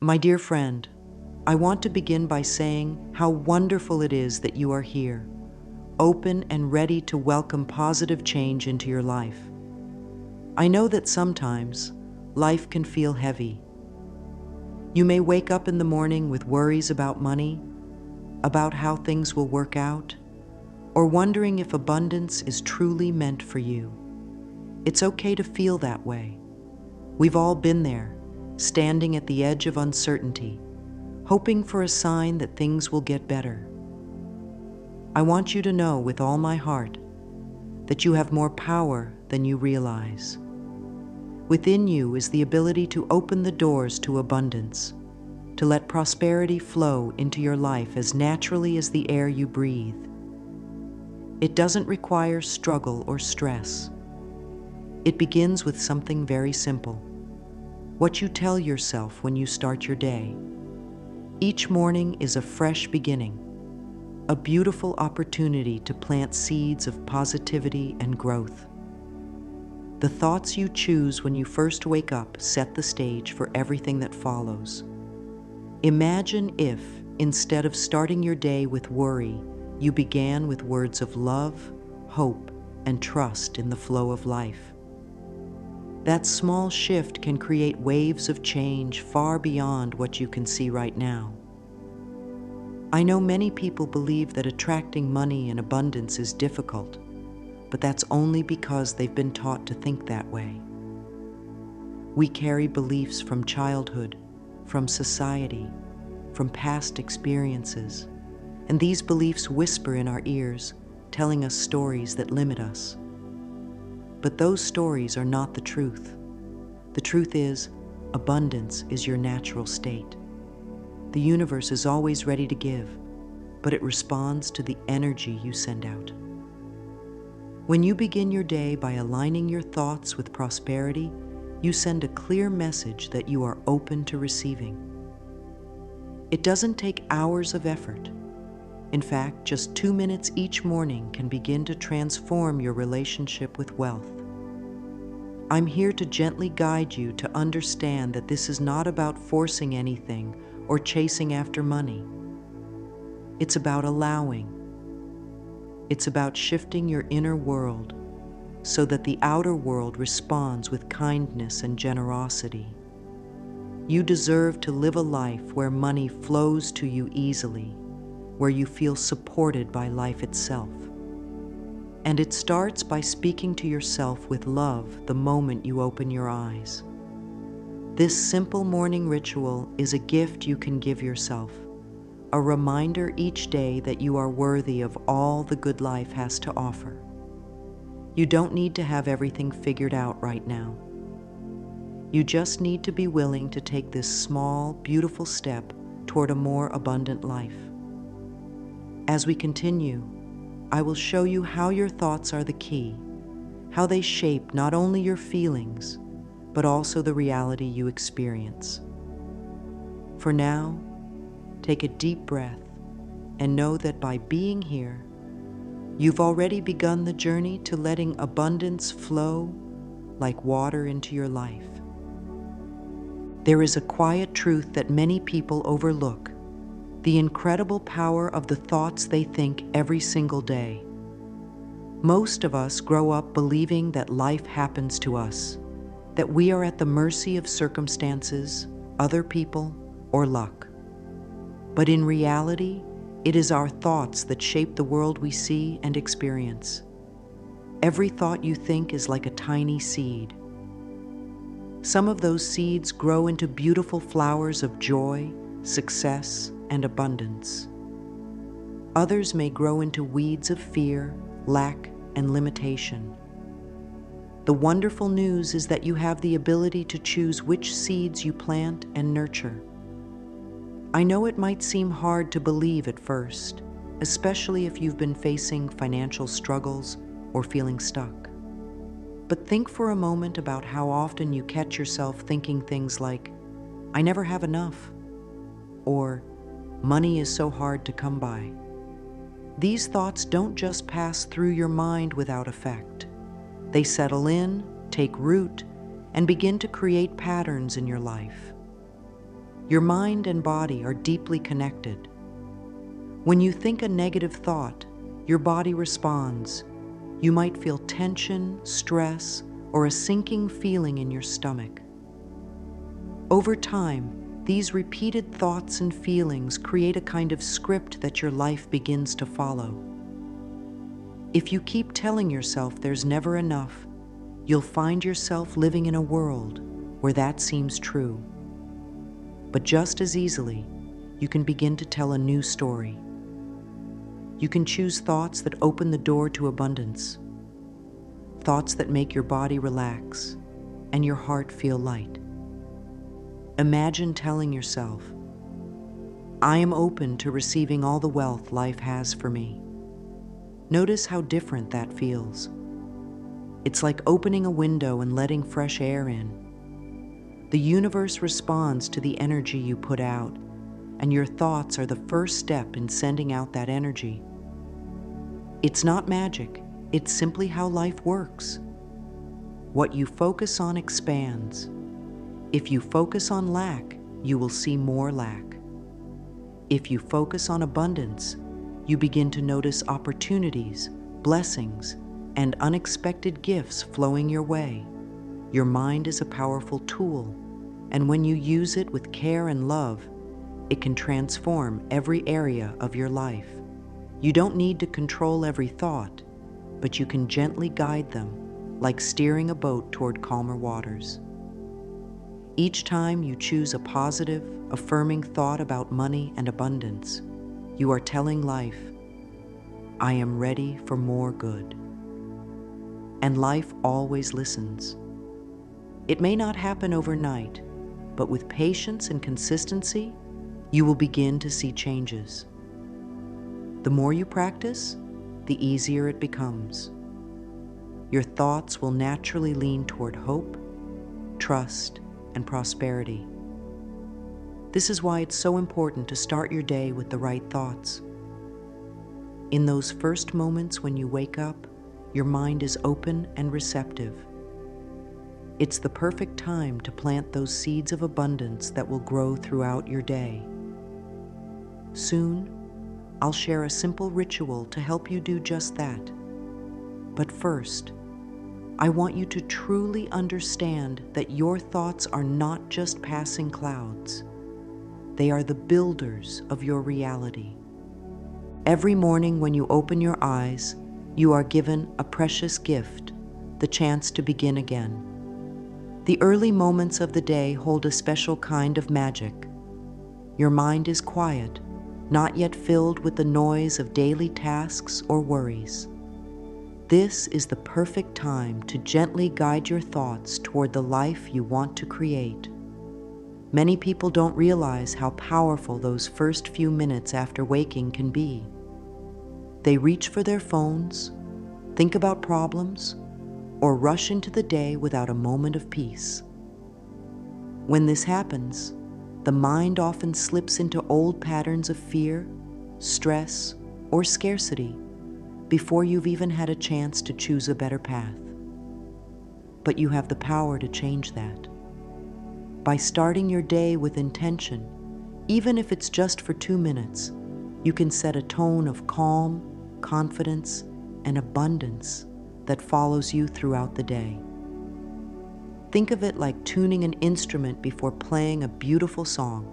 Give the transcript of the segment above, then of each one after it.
My dear friend, I want to begin by saying how wonderful it is that you are here, open and ready to welcome positive change into your life. I know that sometimes life can feel heavy. You may wake up in the morning with worries about money, about how things will work out, or wondering if abundance is truly meant for you. It's okay to feel that way. We've all been there, standing at the edge of uncertainty, hoping for a sign that things will get better. I want you to know with all my heart that you have more power than you realize. Within you is the ability to open the doors to abundance, to let prosperity flow into your life as naturally as the air you breathe. It doesn't require struggle or stress. It begins with something very simple: what you tell yourself when you start your day. Each morning is a fresh beginning, a beautiful opportunity to plant seeds of positivity and growth. The thoughts you choose when you first wake up set the stage for everything that follows. Imagine if, instead of starting your day with worry, you began with words of love, hope, and trust in the flow of life. That small shift can create waves of change far beyond what you can see right now. I know many people believe that attracting money and abundance is difficult, but that's only because they've been taught to think that way. We carry beliefs from childhood, from society, from past experiences, and these beliefs whisper in our ears, telling us stories that limit us. But those stories are not the truth. The truth is, abundance is your natural state. The universe is always ready to give, but it responds to the energy you send out. When you begin your day by aligning your thoughts with prosperity, you send a clear message that you are open to receiving. It doesn't take hours of effort. In fact, just 2 minutes each morning can begin to transform your relationship with wealth. I'm here to gently guide you to understand that this is not about forcing anything or chasing after money. It's about allowing. It's about shifting your inner world so that the outer world responds with kindness and generosity. You deserve to live a life where money flows to you easily, where you feel supported by life itself. And it starts by speaking to yourself with love the moment you open your eyes. This simple morning ritual is a gift you can give yourself, a reminder each day that you are worthy of all the good life has to offer. You don't need to have everything figured out right now. You just need to be willing to take this small, beautiful step toward a more abundant life. As we continue, I will show you how your thoughts are the key, how they shape not only your feelings, but also the reality you experience. For now, take a deep breath and know that by being here, you've already begun the journey to letting abundance flow like water into your life. There is a quiet truth that many people overlook: the incredible power of the thoughts they think every single day. Most of us grow up believing that life happens to us, that we are at the mercy of circumstances, other people, or luck. But in reality, it is our thoughts that shape the world we see and experience. Every thought you think is like a tiny seed. Some of those seeds grow into beautiful flowers of joy, success, and abundance. Others may grow into weeds of fear, lack, and limitation. The wonderful news is that you have the ability to choose which seeds you plant and nurture. I know it might seem hard to believe at first, especially if you've been facing financial struggles or feeling stuck. But think for a moment about how often you catch yourself thinking things like, "I never have enough," or "Money is so hard to come by." These thoughts don't just pass through your mind without effect. They settle in, take root, and begin to create patterns in your life. Your mind and body are deeply connected. When you think a negative thought, your body responds. You might feel tension, stress, or a sinking feeling in your stomach. Over time, these repeated thoughts and feelings create a kind of script that your life begins to follow. If you keep telling yourself there's never enough, you'll find yourself living in a world where that seems true. But just as easily, you can begin to tell a new story. You can choose thoughts that open the door to abundance, thoughts that make your body relax and your heart feel light. Imagine telling yourself, I am open to receiving all the wealth life has for me. Notice how different that feels. It's like opening a window and letting fresh air in. The universe responds to the energy you put out, and your thoughts are the first step in sending out that energy. It's not magic, it's simply how life works. What you focus on expands. If you focus on lack, you will see more lack. If you focus on abundance, you begin to notice opportunities, blessings, and unexpected gifts flowing your way. Your mind is a powerful tool, and when you use it with care and love, it can transform every area of your life. You don't need to control every thought, but you can gently guide them, like steering a boat toward calmer waters. Each time you choose a positive, affirming thought about money and abundance, you are telling life, I am ready for more good. And life always listens. It may not happen overnight, but with patience and consistency, you will begin to see changes. The more you practice, the easier it becomes. Your thoughts will naturally lean toward hope, trust, and prosperity. This is why it's so important to start your day with the right thoughts. In those first moments when you wake up, your mind is open and receptive. It's the perfect time to plant those seeds of abundance that will grow throughout your day. Soon, I'll share a simple ritual to help you do just that. But first, I want you to truly understand that your thoughts are not just passing clouds. They are the builders of your reality. Every morning when you open your eyes, you are given a precious gift, the chance to begin again. The early moments of the day hold a special kind of magic. Your mind is quiet, not yet filled with the noise of daily tasks or worries. This is the perfect time to gently guide your thoughts toward the life you want to create. Many people don't realize how powerful those first few minutes after waking can be. They reach for their phones, think about problems, or rush into the day without a moment of peace. When this happens, the mind often slips into old patterns of fear, stress, or scarcity before you've even had a chance to choose a better path. But you have the power to change that. By starting your day with intention, even if it's just for 2 minutes, you can set a tone of calm, confidence, and abundance that follows you throughout the day. Think of it like tuning an instrument before playing a beautiful song.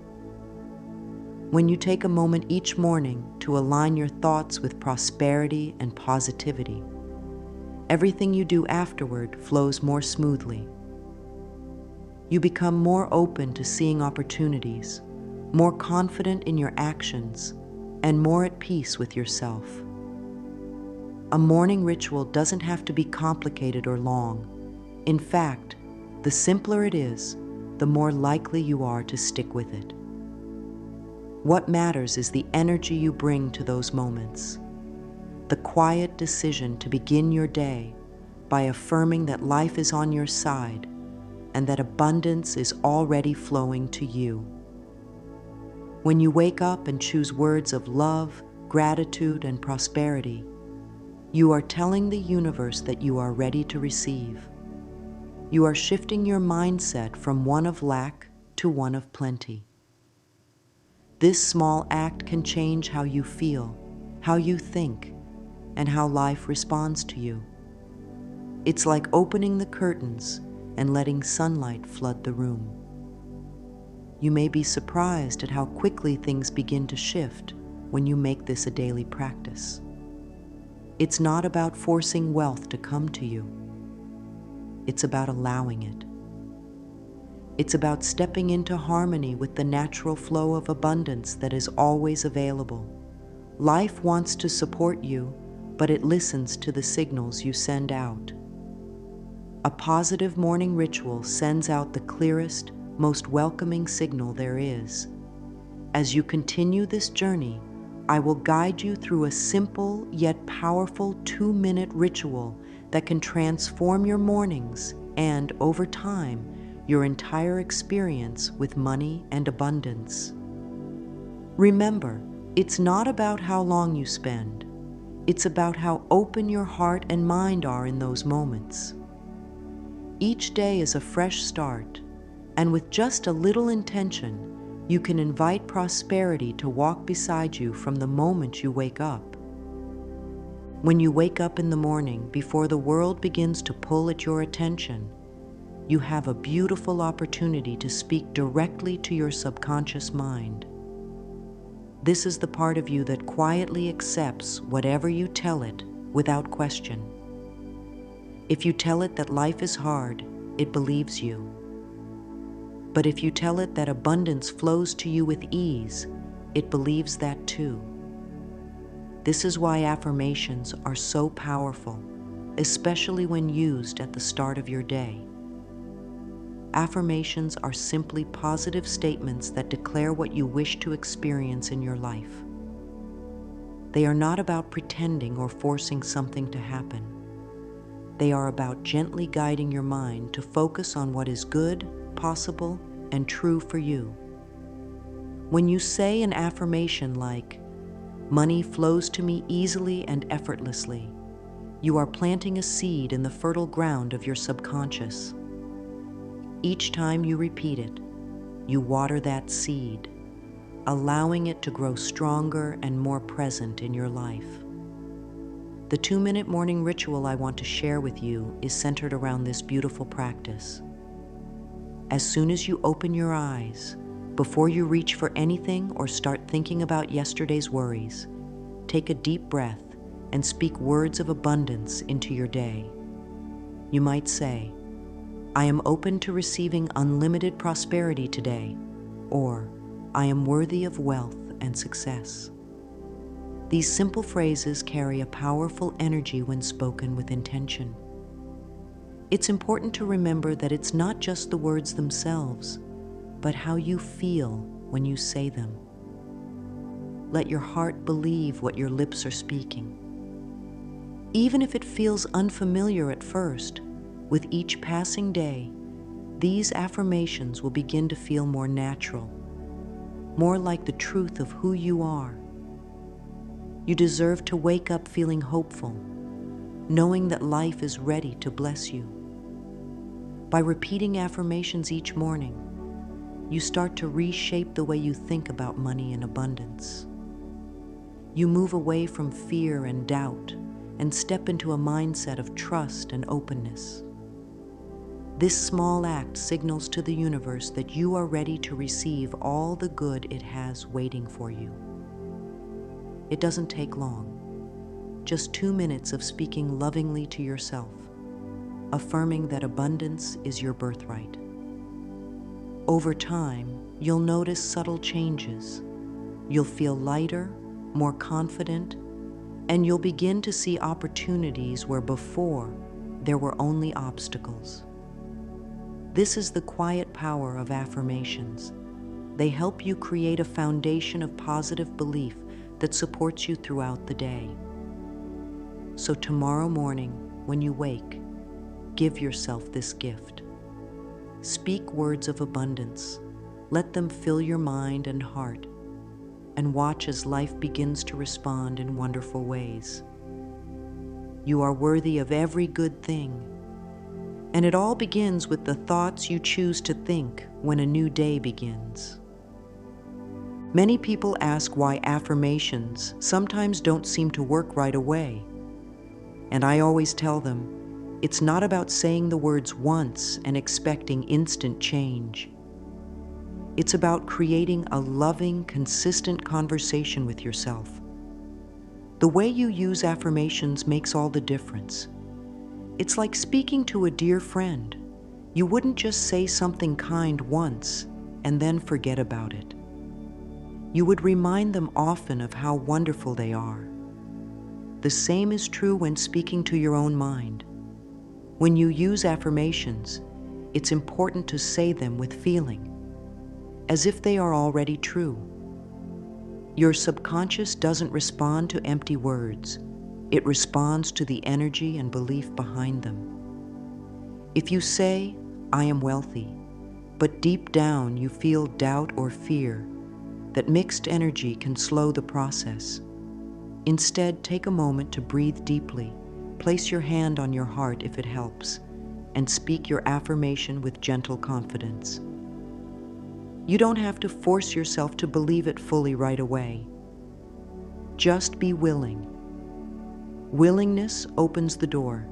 When you take a moment each morning to align your thoughts with prosperity and positivity, everything you do afterward flows more smoothly. You become more open to seeing opportunities, more confident in your actions, and more at peace with yourself. A morning ritual doesn't have to be complicated or long. In fact, the simpler it is, the more likely you are to stick with it. What matters is the energy you bring to those moments. The quiet decision to begin your day by affirming that life is on your side and that abundance is already flowing to you. When you wake up and choose words of love, gratitude, and prosperity, you are telling the universe that you are ready to receive. You are shifting your mindset from one of lack to one of plenty. This small act can change how you feel, how you think, and how life responds to you. It's like opening the curtains and letting sunlight flood the room. You may be surprised at how quickly things begin to shift when you make this a daily practice. It's not about forcing wealth to come to you. It's about allowing it. It's about stepping into harmony with the natural flow of abundance that is always available. Life wants to support you, but it listens to the signals you send out. A positive morning ritual sends out the clearest, most welcoming signal there is. As you continue this journey, I will guide you through a simple yet powerful 2-minute ritual that can transform your mornings and, over time, your entire experience with money and abundance. Remember, it's not about how long you spend. It's about how open your heart and mind are in those moments. Each day is a fresh start, and with just a little intention, you can invite prosperity to walk beside you from the moment you wake up. When you wake up in the morning, before the world begins to pull at your attention, you have a beautiful opportunity to speak directly to your subconscious mind. This is the part of you that quietly accepts whatever you tell it without question. If you tell it that life is hard, it believes you. But if you tell it that abundance flows to you with ease, it believes that too. This is why affirmations are so powerful, especially when used at the start of your day. Affirmations are simply positive statements that declare what you wish to experience in your life. They are not about pretending or forcing something to happen. They are about gently guiding your mind to focus on what is good, possible, and true for you. When you say an affirmation like, "Money flows to me easily and effortlessly," you are planting a seed in the fertile ground of your subconscious. Each time you repeat it, you water that seed, allowing it to grow stronger and more present in your life. The 2-minute morning ritual I want to share with you is centered around this beautiful practice. As soon as you open your eyes, before you reach for anything or start thinking about yesterday's worries, take a deep breath and speak words of abundance into your day. You might say, "I am open to receiving unlimited prosperity today," or "I am worthy of wealth and success." These simple phrases carry a powerful energy when spoken with intention. It's important to remember that it's not just the words themselves, but how you feel when you say them. Let your heart believe what your lips are speaking. Even if it feels unfamiliar at first, with each passing day, these affirmations will begin to feel more natural, more like the truth of who you are. You deserve to wake up feeling hopeful, knowing that life is ready to bless you. By repeating affirmations each morning, you start to reshape the way you think about money and abundance. You move away from fear and doubt and step into a mindset of trust and openness. This small act signals to the universe that you are ready to receive all the good it has waiting for you. It doesn't take long, just 2 minutes of speaking lovingly to yourself, affirming that abundance is your birthright. Over time, you'll notice subtle changes. You'll feel lighter, more confident, and you'll begin to see opportunities where before there were only obstacles. This is the quiet power of affirmations. They help you create a foundation of positive belief that supports you throughout the day. So tomorrow morning, when you wake, give yourself this gift. Speak words of abundance. Let them fill your mind and heart, and watch as life begins to respond in wonderful ways. You are worthy of every good thing, and it all begins with the thoughts you choose to think when a new day begins. Many people ask why affirmations sometimes don't seem to work right away. And I always tell them, it's not about saying the words once and expecting instant change. It's about creating a loving, consistent conversation with yourself. The way you use affirmations makes all the difference. It's like speaking to a dear friend. You wouldn't just say something kind once and then forget about it. You would remind them often of how wonderful they are. The same is true when speaking to your own mind. When you use affirmations, it's important to say them with feeling, as if they are already true. Your subconscious doesn't respond to empty words. It responds to the energy and belief behind them. If you say, "I am wealthy," but deep down you feel doubt or fear, that mixed energy can slow the process. Instead, take a moment to breathe deeply, place your hand on your heart if it helps, and speak your affirmation with gentle confidence. You don't have to force yourself to believe it fully right away. Just be willing. Willingness opens the door.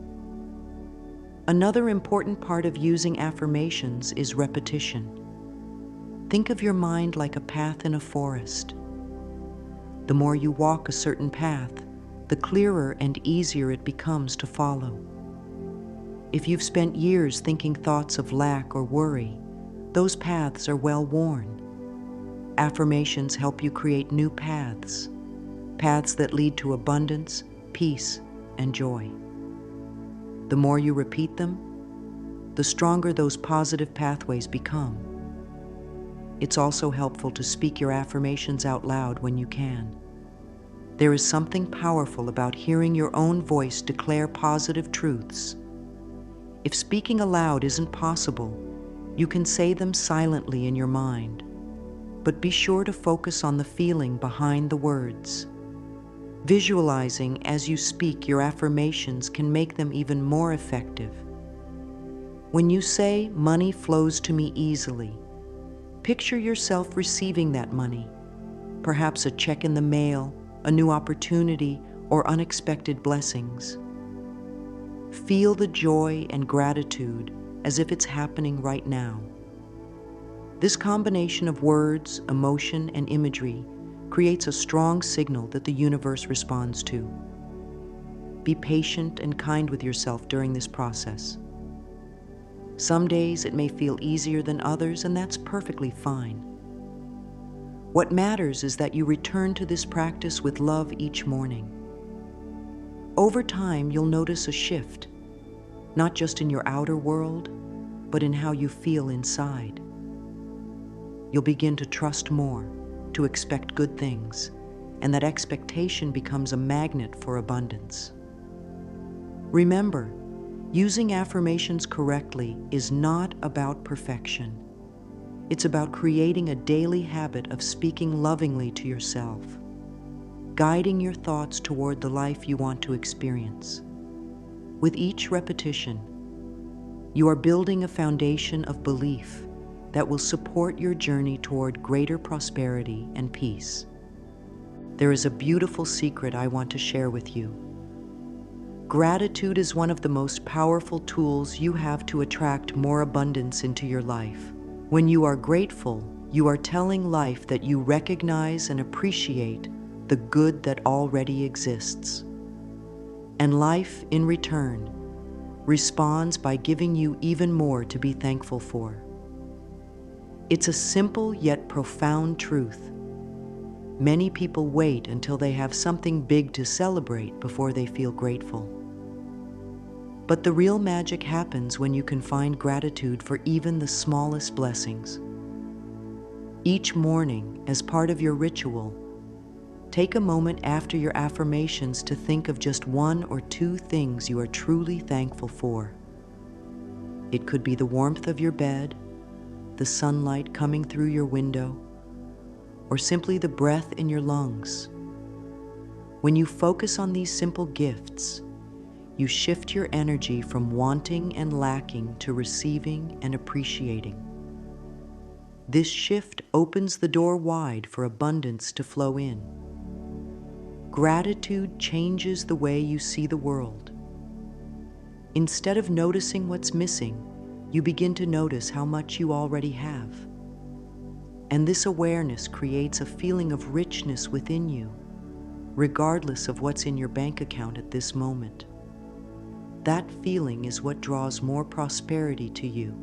Another important part of using affirmations is repetition. Think of your mind like a path in a forest. The more you walk a certain path, the clearer and easier it becomes to follow. If you've spent years thinking thoughts of lack or worry, those paths are well worn. Affirmations help you create new paths, paths that lead to abundance, peace, and joy. The more you repeat them, the stronger those positive pathways become. It's also helpful to speak your affirmations out loud when you can. There is something powerful about hearing your own voice declare positive truths. If speaking aloud isn't possible, you can say them silently in your mind, but be sure to focus on the feeling behind the words. Visualizing as you speak your affirmations can make them even more effective. When you say, "Money flows to me easily," picture yourself receiving that money, perhaps a check in the mail, a new opportunity, or unexpected blessings. Feel the joy and gratitude as if it's happening right now. This combination of words, emotion, and imagery creates a strong signal that the universe responds to. Be patient and kind with yourself during this process. Some days it may feel easier than others, and that's perfectly fine. What matters is that you return to this practice with love each morning. Over time, you'll notice a shift, not just in your outer world, but in how you feel inside. You'll begin to trust more, to expect good things, and that expectation becomes a magnet for abundance. Remember, using affirmations correctly is not about perfection. It's about creating a daily habit of speaking lovingly to yourself, guiding your thoughts toward the life you want to experience. With each repetition, you are building a foundation of belief that will support your journey toward greater prosperity and peace. There is a beautiful secret I want to share with you. Gratitude is one of the most powerful tools you have to attract more abundance into your life. When you are grateful, you are telling life that you recognize and appreciate the good that already exists. And life, in return, responds by giving you even more to be thankful for. It's a simple yet profound truth. Many people wait until they have something big to celebrate before they feel grateful. But the real magic happens when you can find gratitude for even the smallest blessings. Each morning, as part of your ritual, take a moment after your affirmations to think of just one or two things you are truly thankful for. It could be the warmth of your bed, the sunlight coming through your window, or simply the breath in your lungs. When you focus on these simple gifts, you shift your energy from wanting and lacking to receiving and appreciating. This shift opens the door wide for abundance to flow in. Gratitude changes the way you see the world. Instead of noticing what's missing, you begin to notice how much you already have. And this awareness creates a feeling of richness within you, regardless of what's in your bank account at this moment. That feeling is what draws more prosperity to you.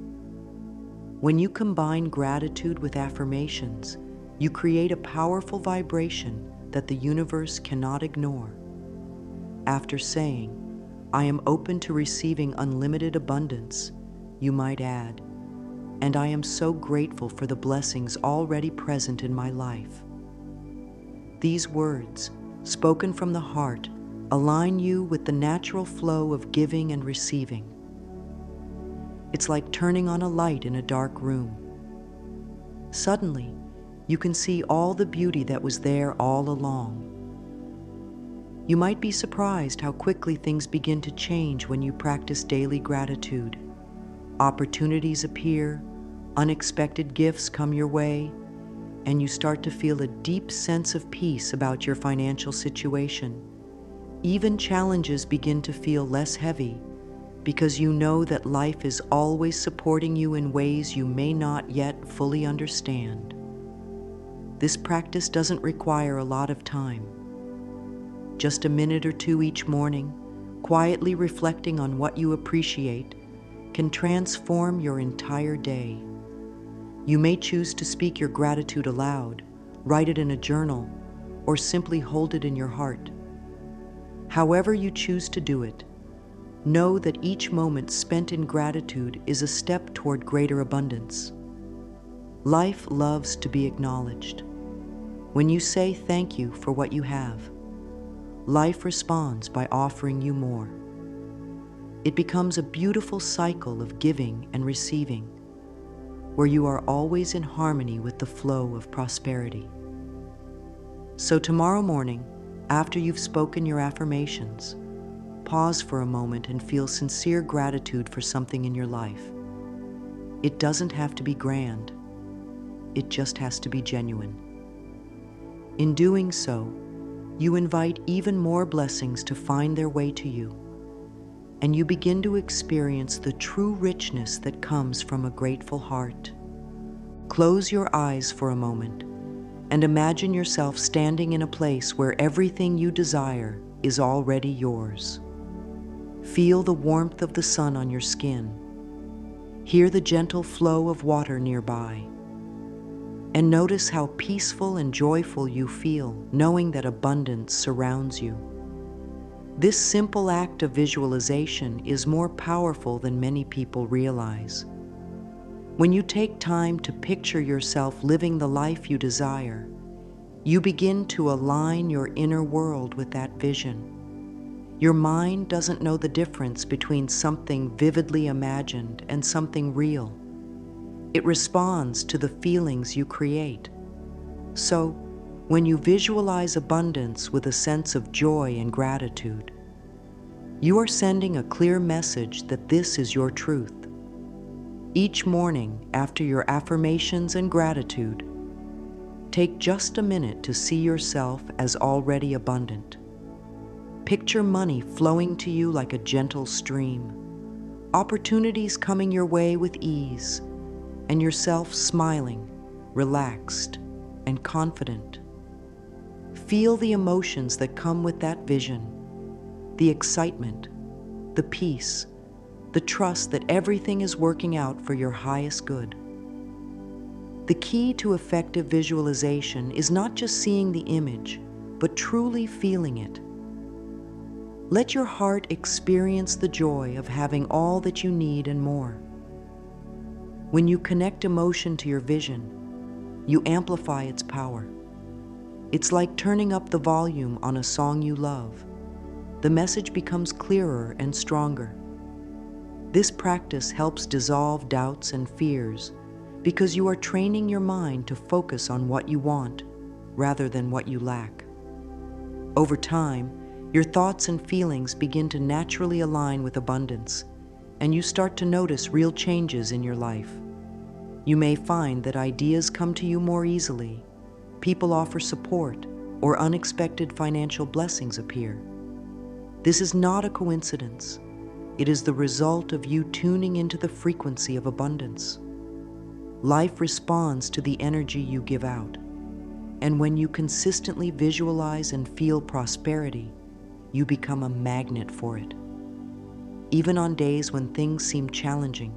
When you combine gratitude with affirmations, you create a powerful vibration that the universe cannot ignore. After saying, "I am open to receiving unlimited abundance," you might add, "And I am so grateful for the blessings already present in my life." These words, spoken from the heart, align you with the natural flow of giving and receiving. It's like turning on a light in a dark room. Suddenly, you can see all the beauty that was there all along. You might be surprised how quickly things begin to change when you practice daily gratitude. Opportunities appear, unexpected gifts come your way, and you start to feel a deep sense of peace about your financial situation. Even challenges begin to feel less heavy because you know that life is always supporting you in ways you may not yet fully understand. This practice doesn't require a lot of time. Just a minute or two each morning, quietly reflecting on what you appreciate, can transform your entire day. You may choose to speak your gratitude aloud, write it in a journal, or simply hold it in your heart. However you choose to do it, know that each moment spent in gratitude is a step toward greater abundance. Life loves to be acknowledged. When you say thank you for what you have, life responds by offering you more. It becomes a beautiful cycle of giving and receiving, where you are always in harmony with the flow of prosperity. So tomorrow morning, after you've spoken your affirmations, pause for a moment and feel sincere gratitude for something in your life. It doesn't have to be grand. It just has to be genuine. In doing so, you invite even more blessings to find their way to you, and you begin to experience the true richness that comes from a grateful heart. Close your eyes for a moment and imagine yourself standing in a place where everything you desire is already yours. Feel the warmth of the sun on your skin. Hear the gentle flow of water nearby. And notice how peaceful and joyful you feel, knowing that abundance surrounds you. This simple act of visualization is more powerful than many people realize. When you take time to picture yourself living the life you desire, you begin to align your inner world with that vision. Your mind doesn't know the difference between something vividly imagined and something real. It responds to the feelings you create. So, when you visualize abundance with a sense of joy and gratitude, you are sending a clear message that this is your truth. Each morning, after your affirmations and gratitude, take just a minute to see yourself as already abundant. Picture money flowing to you like a gentle stream, opportunities coming your way with ease, and yourself smiling, relaxed, and confident. Feel the emotions that come with that vision, the excitement, the peace, the trust that everything is working out for your highest good. The key to effective visualization is not just seeing the image, but truly feeling it. Let your heart experience the joy of having all that you need and more. When you connect emotion to your vision, you amplify its power. It's like turning up the volume on a song you love. The message becomes clearer and stronger. This practice helps dissolve doubts and fears because you are training your mind to focus on what you want rather than what you lack. Over time, your thoughts and feelings begin to naturally align with abundance, and you start to notice real changes in your life. You may find that ideas come to you more easily, people offer support, or unexpected financial blessings appear. This is not a coincidence. It is the result of you tuning into the frequency of abundance. Life responds to the energy you give out, and when you consistently visualize and feel prosperity, you become a magnet for it. Even on days when things seem challenging,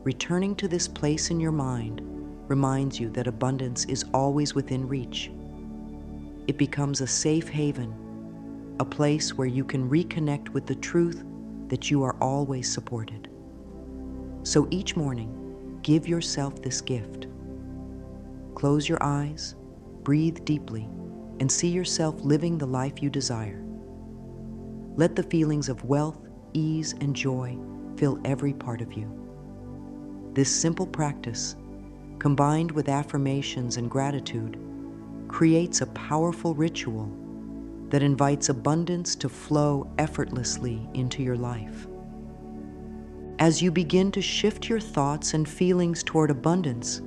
returning to this place in your mind reminds you that abundance is always within reach. It becomes a safe haven, a place where you can reconnect with the truth that you are always supported. So each morning, give yourself this gift. Close your eyes, breathe deeply, and see yourself living the life you desire. Let the feelings of wealth, ease, and joy fill every part of you. This simple practice, combined with affirmations and gratitude, creates a powerful ritual that invites abundance to flow effortlessly into your life. As you begin to shift your thoughts and feelings toward abundance,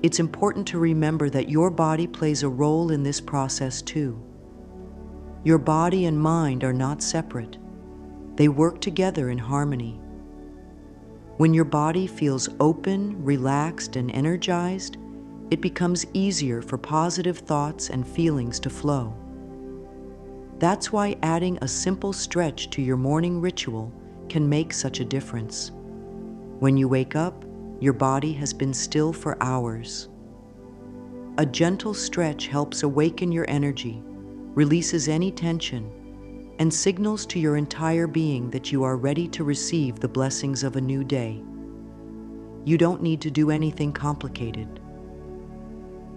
it's important to remember that your body plays a role in this process too. Your body and mind are not separate. They work together in harmony. When your body feels open, relaxed, and energized, it becomes easier for positive thoughts and feelings to flow. That's why adding a simple stretch to your morning ritual can make such a difference. When you wake up, your body has been still for hours. A gentle stretch helps awaken your energy, releases any tension, and signals to your entire being that you are ready to receive the blessings of a new day. You don't need to do anything complicated.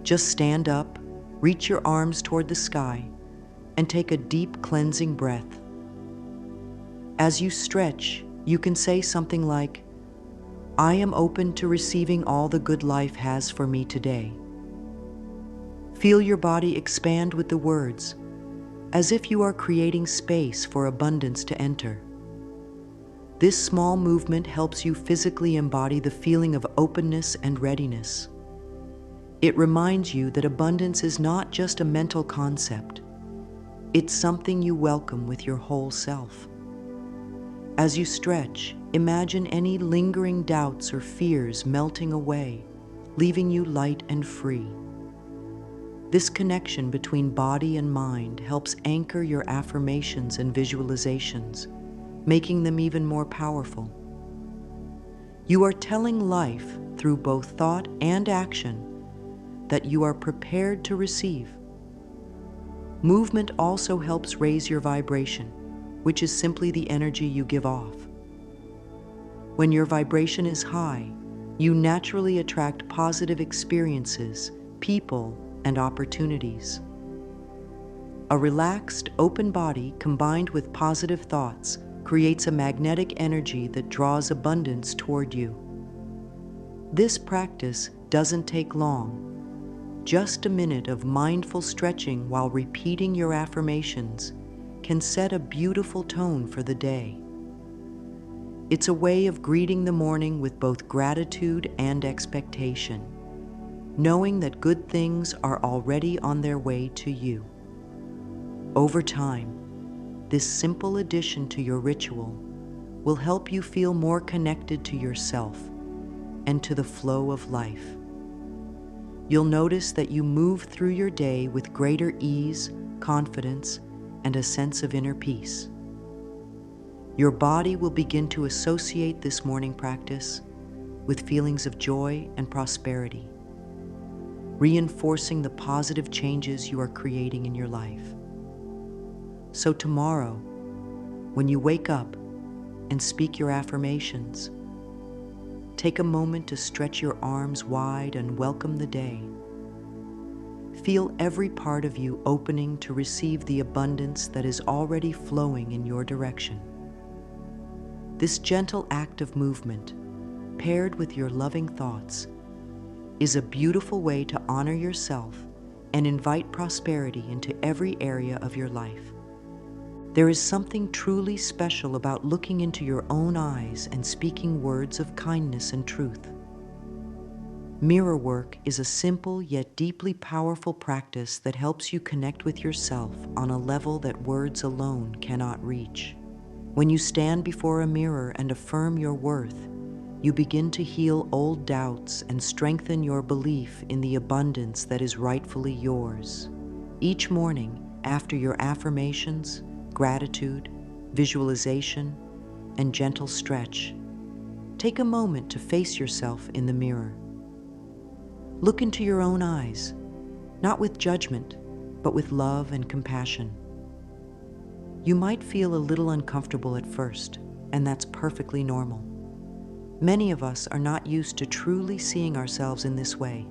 Just stand up, reach your arms toward the sky, and take a deep cleansing breath. As you stretch, you can say something like, "I am open to receiving all the good life has for me today." Feel your body expand with the words, as if you are creating space for abundance to enter. This small movement helps you physically embody the feeling of openness and readiness. It reminds you that abundance is not just a mental concept. It's something you welcome with your whole self. As you stretch, imagine any lingering doubts or fears melting away, leaving you light and free. This connection between body and mind helps anchor your affirmations and visualizations, making them even more powerful. You are telling life, through both thought and action, that you are prepared to receive. Movement also helps raise your vibration, which is simply the energy you give off. When your vibration is high, you naturally attract positive experiences, people, and opportunities. A relaxed, open body combined with positive thoughts creates a magnetic energy that draws abundance toward you. This practice doesn't take long. Just a minute of mindful stretching while repeating your affirmations can set a beautiful tone for the day. It's a way of greeting the morning with both gratitude and expectation, knowing that good things are already on their way to you. Over time, this simple addition to your ritual will help you feel more connected to yourself and to the flow of life. You'll notice that you move through your day with greater ease, confidence, and a sense of inner peace. Your body will begin to associate this morning practice with feelings of joy and prosperity, reinforcing the positive changes you are creating in your life. So tomorrow, when you wake up and speak your affirmations, take a moment to stretch your arms wide and welcome the day. Feel every part of you opening to receive the abundance that is already flowing in your direction. This gentle act of movement, paired with your loving thoughts, is a beautiful way to honor yourself and invite prosperity into every area of your life. There is something truly special about looking into your own eyes and speaking words of kindness and truth. Mirror work is a simple yet deeply powerful practice that helps you connect with yourself on a level that words alone cannot reach. When you stand before a mirror and affirm your worth, you begin to heal old doubts and strengthen your belief in the abundance that is rightfully yours. Each morning, after your affirmations, gratitude, visualization, and gentle stretch, take a moment to face yourself in the mirror. Look into your own eyes, not with judgment, but with love and compassion. You might feel a little uncomfortable at first, and that's perfectly normal. Many of us are not used to truly seeing ourselves in this way.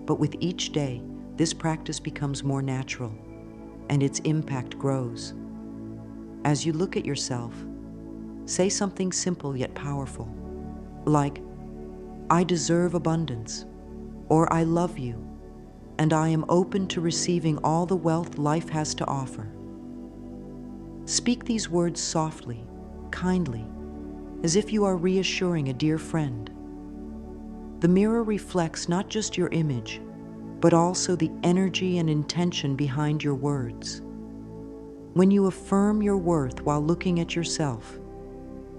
But with each day, this practice becomes more natural, and its impact grows. As you look at yourself, say something simple yet powerful, like, "I deserve abundance," or "I love you, and I am open to receiving all the wealth life has to offer." Speak these words softly, kindly, as if you are reassuring a dear friend. The mirror reflects not just your image, but also the energy and intention behind your words. When you affirm your worth while looking at yourself,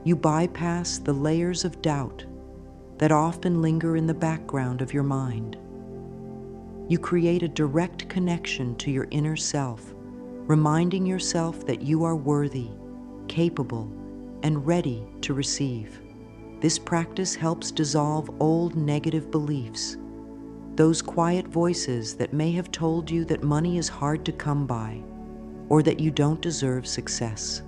you bypass the layers of doubt that often linger in the background of your mind. You create a direct connection to your inner self, reminding yourself that you are worthy, capable, and ready to receive. This practice helps dissolve old negative beliefs, those quiet voices that may have told you that money is hard to come by or that you don't deserve success.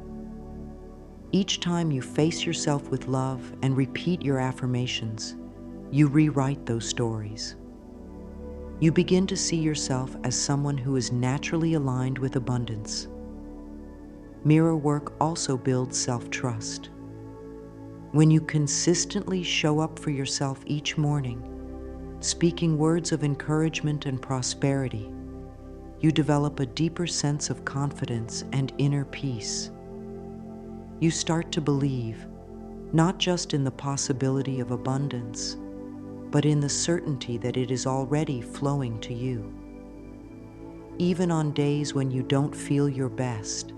Each time you face yourself with love and repeat your affirmations, you rewrite those stories. You begin to see yourself as someone who is naturally aligned with abundance. Mirror work also builds self-trust. When you consistently show up for yourself each morning, speaking words of encouragement and prosperity, you develop a deeper sense of confidence and inner peace. You start to believe, not just in the possibility of abundance, but in the certainty that it is already flowing to you. Even on days when you don't feel your best,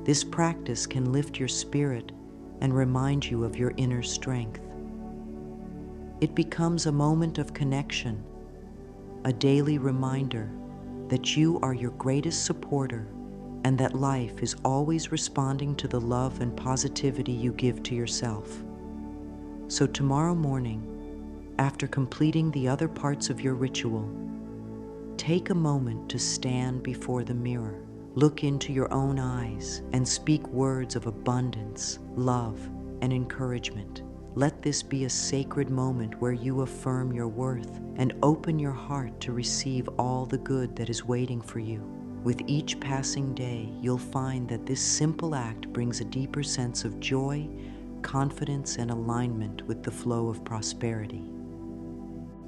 this practice can lift your spirit and remind you of your inner strength. It becomes a moment of connection, a daily reminder that you are your greatest supporter and that life is always responding to the love and positivity you give to yourself. So tomorrow morning, after completing the other parts of your ritual, take a moment to stand before the mirror. Look into your own eyes and speak words of abundance, love, and encouragement. Let this be a sacred moment where you affirm your worth and open your heart to receive all the good that is waiting for you. With each passing day, you'll find that this simple act brings a deeper sense of joy, confidence, and alignment with the flow of prosperity.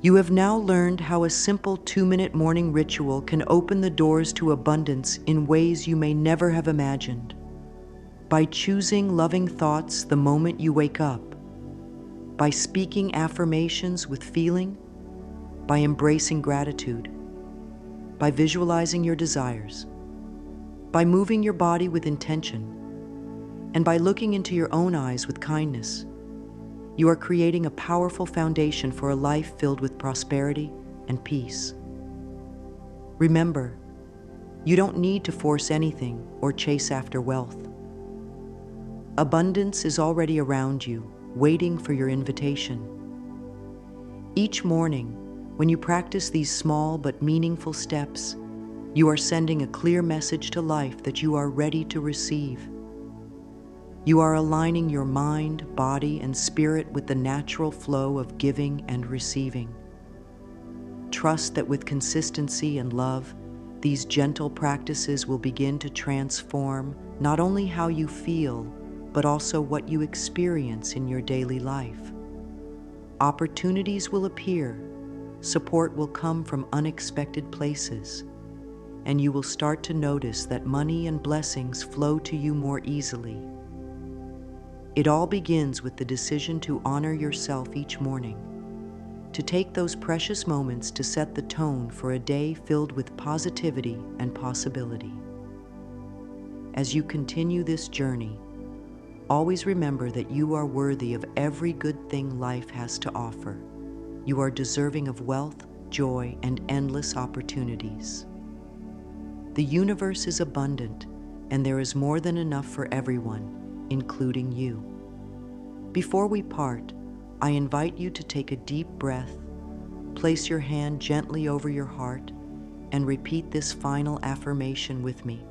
You have now learned how a simple 2-minute morning ritual can open the doors to abundance in ways you may never have imagined. By choosing loving thoughts the moment you wake up, by speaking affirmations with feeling, by embracing gratitude, by visualizing your desires, by moving your body with intention, and by looking into your own eyes with kindness, you are creating a powerful foundation for a life filled with prosperity and peace. Remember, you don't need to force anything or chase after wealth. Abundance is already around you, waiting for your invitation. Each morning, when you practice these small but meaningful steps, you are sending a clear message to life that you are ready to receive. You are aligning your mind, body, and spirit with the natural flow of giving and receiving. Trust that with consistency and love, these gentle practices will begin to transform not only how you feel, but also what you experience in your daily life. Opportunities will appear, support will come from unexpected places, and you will start to notice that money and blessings flow to you more easily. It all begins with the decision to honor yourself each morning. to take those precious moments to set the tone for a day filled with positivity and possibility. As you continue this journey, always remember that you are worthy of every good thing life has to offer. You are deserving of wealth, joy, and endless opportunities. The universe is abundant, and there is more than enough for everyone, including you. Before we part, I invite you to take a deep breath, place your hand gently over your heart, and repeat this final affirmation with me.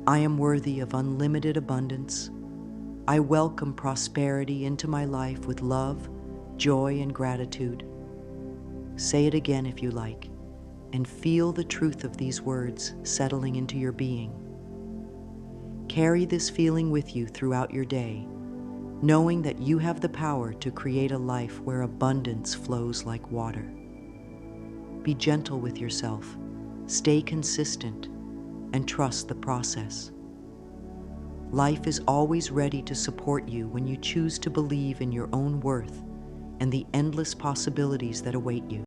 I am worthy of unlimited abundance. I welcome prosperity into my life with love, joy, and gratitude. Say it again if you like, and feel the truth of these words settling into your being. Carry this feeling with you throughout your day, knowing that you have the power to create a life where abundance flows like water. Be gentle with yourself, stay consistent, and trust the process. Life is always ready to support you when you choose to believe in your own worth and the endless possibilities that await you.